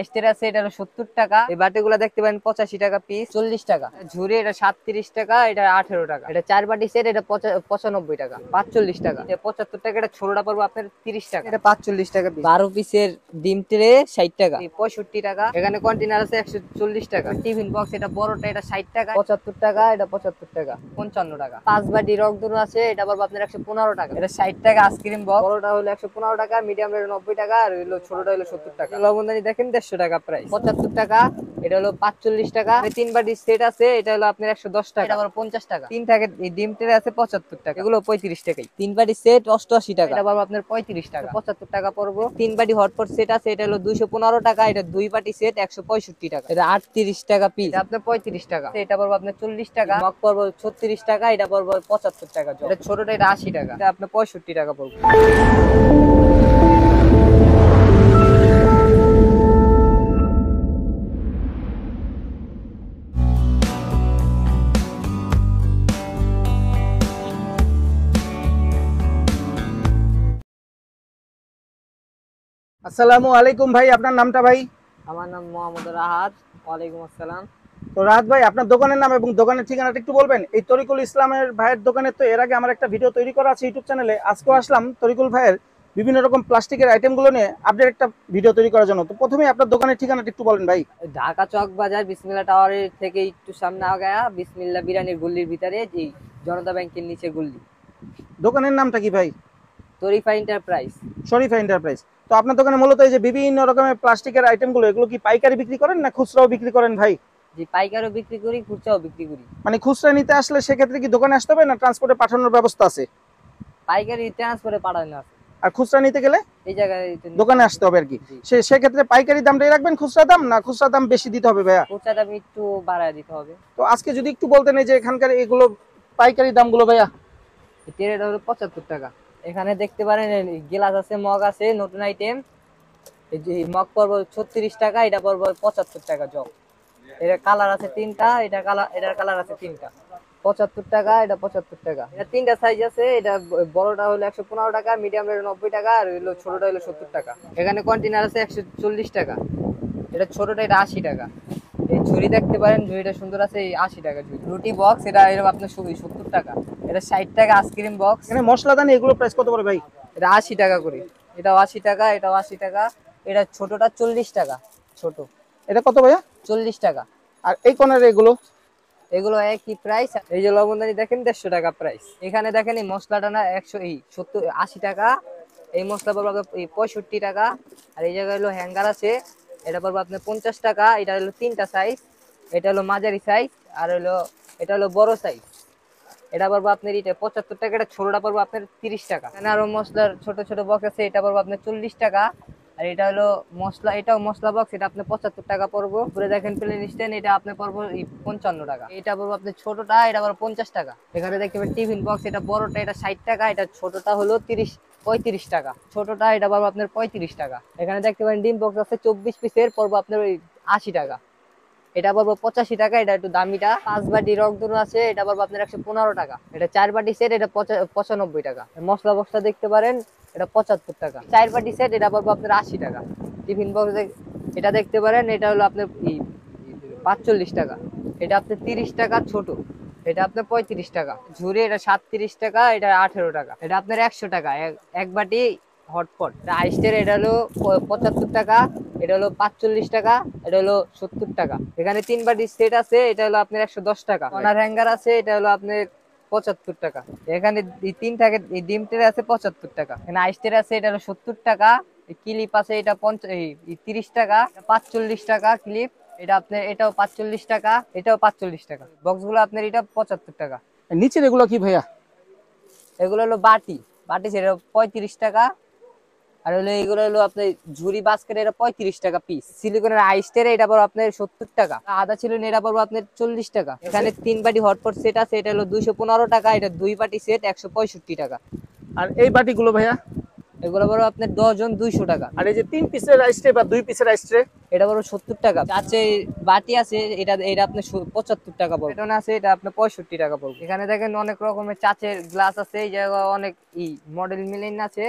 আইস্টের আছে এটা হলো 70 টাকা। এই বাটিগুলো দেখতে পারেন 85 টাকা পিস, 40 টাকা। ঝুরি এটা 37 টাকা, এটা 18 টাকা। এটা 4 বাটি সেট, এটা 95 টাকা, 45 টাকা। এটা 75 টাকা। এটা ছোটটা পড়বে আপনার 30 টাকা, এটা 45 টাকা পিস। 12 পিসের ডিম ট্রে 60 টাকা, 65 টাকা। এখানে কন্টেনার আছে 140 টাকা। টিফিন বক্স এটা বড়টা, এটা 60 টাকা, 75 টাকা। এটা 75 টাকা, 55 টাকা। 5 বাটি রং ধনু আছে, এটা পড়বে আপনার 115 টাকা, এটা 60 টাকা। আইসক্রিম বক্স বড়টা হলো 115 টাকা, মিডিয়াম হলো 90 টাকা, আর হলো ছোটটা হলো 70 টাকা। লবণদানি দেখেন 150 টাকা প্রাইস, 75 টাকা। এটা হলো 45 টাকা। 3 বাটি সেট আছে, এটা হলো আপনার 110 টাকা, এটা আবার 50 টাকা। 3 টাকা ডিম ট্রে আছে 75 টাকা, এগুলো 35 টাকাই। 3 বাটি সেট 88 টাকা, এটা পড়বে আপনার 35 টাকা, 75 টাকা পড়বো। 3 বাটি হটপট সেট আছে, এটা হলো 215 টাকা। এটা 2 বাটি সেট 165 টাকা, এটা 38 টাকা পিস, এটা আপনার 35 টাকা। এটা পড়বে আপনার 40 টাকা। মগ পড়বে 36 টাকা, এটা পড়বে 75 টাকা। এটা ছোটটা এটা 80 টাকা, এটা আপনার 65 টাকা পড়বে। আসসালামু আলাইকুম ভাই, আপনার নামটা ভাই? আমার নাম মোহাম্মদ রাহাত। ওয়ালাইকুম আসসালাম। তো রাহাত ভাই, আপনার দোকানের নাম এবং দোকানের ঠিকানাটা একটু বলবেন? এই তরিকুল ইসলামের ভাইয়ের দোকানে তো এর আগে আমার একটা ভিডিও তৈরি করা আছে ইউটিউব চ্যানেলে। আজকেও আসলাম তরিকুল ভাইয়ের বিভিন্ন রকম প্লাস্টিকের আইটেমগুলো নিয়ে আপডেট একটা ভিডিও তৈরি করার জন্য। তো প্রথমেই আপনার দোকানের ঠিকানাটা একটু বলেন ভাই। ঢাকা চক বাজার, বিসমিল্লাহ টাওয়ারের থেকে একটু সামনে আগায়া বিসমিল্লাহ বিরিয়ানির গল্লির ভিতরে, যে জনতা ব্যাংকের নিচে গল্লি। দোকানের নামটা কি ভাই? তরিফা এন্টারপ্রাইজ। শরীফা এন্টারপ্রাইজ। তো আপনার দোকানে মূলত এই যে বিভিন্ন রকমের প্লাস্টিকের আইটেমগুলো, এগুলো কি পাইকারি বিক্রি করেন না খুচরাও বিক্রি করেন ভাই? যে পাইকারও বিক্রি করি, খুচরাও বিক্রি করি। মানে খুচরা নিতে আসলে সেক্ষেত্রে কি দোকানে আসতে হবে না ট্রান্সপোর্টে পাঠানোর ব্যবস্থা আছে? পাইকারি ট্রান্সফারে পাঠানো আছে। আর খুচরা নিতে গেলে এই জায়গায় দোকানে আসতে হবে আর কি। সেক্ষেত্রে পাইকারি দামটাই রাখবেন, খুচরা দাম না খুচরা দাম বেশি দিতে হবে ভাইয়া? খুচরা দাম একটু বাড়ায় দিতে হবে। তো আজকে যদি একটু বলতেন এই যে এখানকার এগুলো পাইকারি দামগুলো ভাইয়া। ট্রেটা হলো 75 টাকা। এখানে দেখতে পারেন গ্লাস আছে, মগ আছে, নতুন আইটেম। এই যে মগ পড়বে 36 টাকা, এটা পড়বে 75 টাকা জগ। এটা কালার আছে 3টা, এটার কালার আছে 3টা। 75 টাকা, এটা 75 টাকা। এটা 3টা সাইজ আছে। এটা বড়টা হলো 115 টাকা, মিডিয়াম হলো 90 টাকা, আর হলো ছোটটা হলো 70 টাকা। এখানে কন্টেনার আছে 140 টাকা। এটা ছোটটা, এটা 80 টাকা। এই ঝুড়ি দেখতে পারেন, ঝুড়িটা সুন্দর আছে, এই 80 টাকা ঝুড়ি। রুটি বক্স এটা এরকম আপনার 70 টাকা। এটা 60 টাকা। আইসক্রিম বক্স এখানে মশলাদানি এগুলো প্রাইস কত পড়ে ভাই? এটা 80 টাকা করে। এটাও 80 টাকা, এটাও 80 টাকা। এটা ছোটটা 40 টাকা, ছোট। এটা কত ভাইয়া? 40 টাকা। আর এই কোণের এগুলো? এগুলো একই প্রাইস। এই যে লবণদানি দেখেন 150 টাকা প্রাইস। এখানে দেখেন এই মশলাটা না 80 টাকা। এই মশলা পড়বে আপনার 65 টাকা। আর এই জায়গায় হলো হ্যাঙ্গার আছে, এটা পড়বে আপনার 50 টাকা। এটা হলো 3টা সাইজ, এটা হলো মাঝারি সাইজ, আর হলো এটা হলো বড় সাইজ। এটা পড়বে আপনার 75 টাকা। এটা ছোটটা পড়বে আপনার 30 টাকা। এখানে আরো মশলার ছোট ছোট বক্স আছে, এটা পড়বে আপনার 40 টাকা। আর এটা হলো মশলা, এটাও মশলা বক্স, এটা আপনার 75 টাকা পড়বো। উপরে দেখেন প্লেন স্ট্যান্ড, এটা আপনার পড়বো 55 টাকা। এটা পড়বো আপনার ছোটটা, এটা পড়বো 50 টাকা। এখানে দেখতে পাবেন টিফিন বক্স, এটা বড়টা, এটা 60 টাকা। এটা ছোটটা হলো 35 টাকা। ছোটটা এটা পড়বো আপনার 35 টাকা। এখানে দেখতে পাবেন ডিম বক্স আছে 24 পিসের, পড়বো আপনার 80 টাকা। এটা পড়বো 85 টাকা, এটা একটু দামিটা। 5 বাটি রং ধনু আছে, এটা পড়বো আপনার 115 টাকা। এটা 4 বাটি সেট, এটা 95 টাকা। মশলা বক্সটা দেখতে পারেন, এটা 75 টাকা। 4 বাটি সেট, এটা পড়বো আপনার 80 টাকা। টিফিন বক্স এটা দেখতে পারেন, এটা হলো আপনার 45 টাকা। এটা আপনার 30 টাকা ছোট, এটা আপনার 35 টাকা। ঝুড়ি এটা 37 টাকা, এটা 18 টাকা। এটা আপনার 100 টাকা এক বাটি হটপট। আইসের এটা হলো 75 টাকা, এটা হলো 45 টাকা, এটা হলো 70 টাকা। এখানে 3 বাটি সেট আছে, এটা হলো আপনার 110 টাকা। কর্নার হ্যাঙ্গার আছে, এটা হলো আপনার 75 টাকা। এখানে এই 3 টাকা ডিম ট্রে আছে 75 টাকা। এখানে আইস ট্রে আছে, এটা হলো 70 টাকা। ক্লিপ আছে, এটা 30 টাকা, 45 টাকা ক্লিপ। এটা আপনার এটাও 45 টাকা, এটাও 45 টাকা। বক্স গুলো আপনার এটা 75 টাকা। নিচের এগুলো কি ভাইয়া? এগুলো হলো বাটি, বাটি সেটা 35 টাকা। আর হলো এইগুলো হলো আপনার ঝুরি বাস্কেট, এটা 35 টাকা পিস। সিলিকনের আইস ট্রে এটা পড়বে আপনার 70 টাকা। আদা ছিল এটা পড়বে আপনার 40 টাকা। এখানে 3 বাটি হটপট সেট আছে, এটা হলো 215 টাকা। এটা 2 বাটি সেট 165 টাকা। আর এই বাটিগুলো ভাইয়া? এগুলো পড়বে আপনার ডজন 200 টাকা। আর এই যে 3 পিসের রাইস ট্রে বা 2 পিসের রাইস ট্রে? এটা পড়বে 70 টাকা। আছে বাটি আছে, এটা এটা আপনার 75 টাকা পড়বে। এটা আছে, এটা আপনার 65 টাকা পড়বে। এখানে দেখেন অনেক রকমের চাচের গ্লাস আছে, এই জায়গায় অনেক মডেল মিলেন আছে,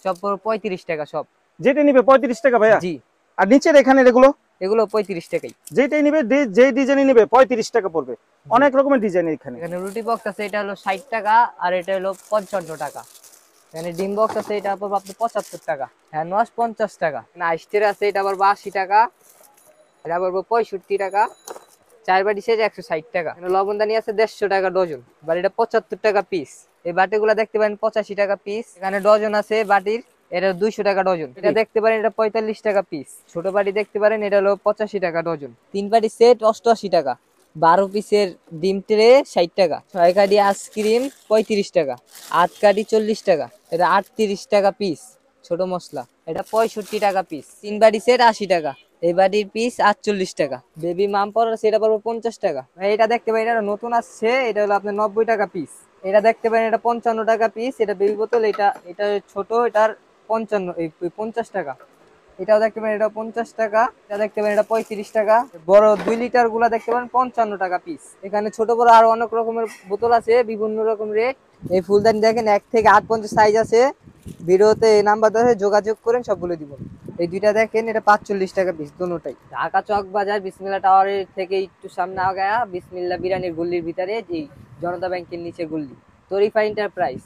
সব পড়বে 35 টাকা সব। যেটা নিবে 35 টাকা ভাইয়া? জি। আর নিচের এখানে এগুলো এগুলো 35 টাকাই। যেটাই নিবে যেই ডিজাইনই নিবে 35 টাকা পড়বে। অনেক রকমের ডিজাইন এখানে। এখানে রুটি বক্স আছে, এটা হলো 60 টাকা, আর এটা হলো 55 টাকা। এখানে ডিম বক্স আছে, এটা পড়বে আপনার 75 টাকা। হ্যান্ড ওয়াশ 50 টাকা। আইস ট্রে আছে, এটা পড়বে 80 টাকা, এটা পড়বে 65 টাকা। 4 বাটি সেট 160 টাকা। লবণদানি আছে 150 টাকা ডজন, আর এটা 75 টাকা পিস। এই বাটিগুলো দেখতে পারেন 85 টাকা পিস। এখানে ডজন আছে বাটির, এটা 200 টাকা ডজন। এটা দেখতে পারেন, এটা 45 টাকা পিস। ছোট বাটি দেখতে পারেন, এটা হলো 85 টাকা ডজন। 3 বাটি সেট 88 টাকা। 12 পিসের ডিম ট্রে 60 টাকা। 6 কাঠি আইসক্রিম 35 টাকা। 8 কাঠি 40 টাকা। এটা 38 টাকা পিস। ছোট মশলা এটা 65 টাকা পিস। 3 বাটি সেট 80 টাকা। এই বাটির পিস 48 টাকা। বেবি মামপর সেটা পড়বে 50 টাকা। এটা দেখতে পারেন, এটা নতুন আসছে, এটা হলো আপনার 90 টাকা পিস। এটা দেখতে পারেন, এটা 55 টাকা পিস। এটা বেবি বোতল, এটা ছোট, এটার 50 টাকা। এটাও দেখতে পারেন, এটা 50 টাকা। এটা দেখতে পারেন, এটা 35 টাকা। বড় 2 লিটার গুলা দেখতে পারেন 55 টাকা পিস। এখানে ছোট বড় আরো অনেক রকমের বোতল আছে, বিভিন্ন রকম রেট। এই ফুলদানি দেখেন 1 থেকে 8 পর্যন্ত সাইজ আছে। ভিডিওতে এই নাম্বার ধরে যোগাযোগ করেন, সব বলে দিব। এই দুইটা দেখেন, এটা 45 টাকা পিস দুটোটাই। ঢাকা চক বাজার বিসমিল্লাহ টাওয়ারের থেকে একটু সামনে আগায়া বিসমিল্লাহ বিরিয়ানির গল্লির ভিতরে, এই জনতা ব্যাংকের নিচে গল্লি, তরিফা এন্টারপ্রাইজ।